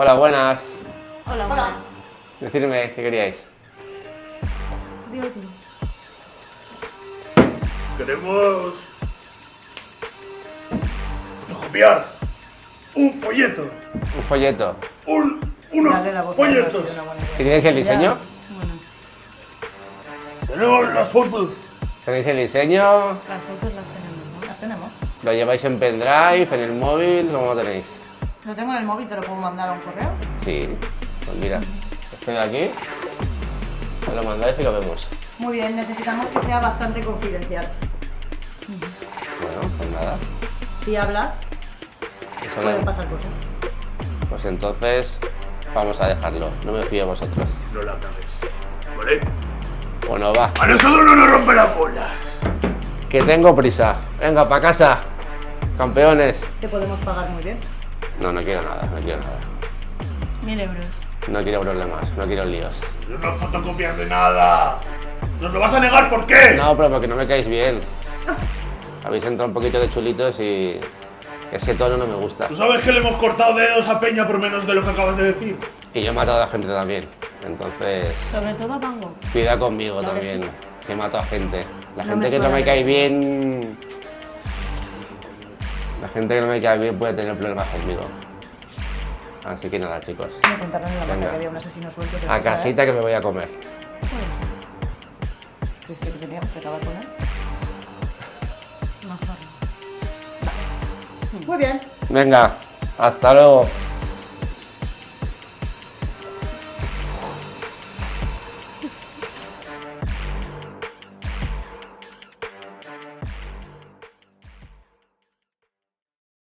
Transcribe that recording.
Hola, buenas. Hola, buenas. Decidme qué queríais. Dilo tú. Queremos fotocopiar un folleto. Un folleto. Unos Darle la voz a folletos. Ana ha sido una buena idea. ¿Y tenéis el diseño? Bueno, Tenemos las fotos. ¿Tenéis el diseño? las fotos las tenemos, ¿no? Las tenemos. ¿Lo lleváis en pendrive, en el móvil? ¿Cómo lo tenéis? Lo tengo en el móvil, te lo puedo mandar a un correo. Sí. Pues mira, estoy aquí. Me lo mandáis y lo vemos. Muy bien, necesitamos que sea bastante confidencial. Bueno, pues nada. Si hablas, Eso pueden no- pasar cosas. Pues entonces vamos a dejarlo. No me fío de vosotros. No la cagues. ¿Vale? Bueno, va. A nosotros no nos rompe las bolas. Que tengo prisa. Venga, para casa. Campeones. Te podemos pagar muy bien. No, no quiero nada, no quiero nada. 1000 euros. No quiero problemas, no quiero líos. Yo no fotocopias de nada. ¿Nos lo vas a negar por qué? No, pero porque no me caéis bien. Habéis entrado un poquito de chulitos y ese tono no me gusta. ¿Tú sabes que le hemos cortado dedos a Peña por menos de lo que acabas de decir? Y yo he matado a la gente también. Entonces, Sobre todo a Bango. cuida conmigo también, que mato a gente. La No gente me que no suena me de cae nada. bien... La gente que no me cae bien puede tener problemas conmigo. Así que nada, chicos. Me contaron en la Venga. marca que había un asesino suelto. que A no casita que me voy a comer. Puede ser. ¿Crees que teníamos que acabar con él? Mejor no. Muy bien. Venga, hasta luego.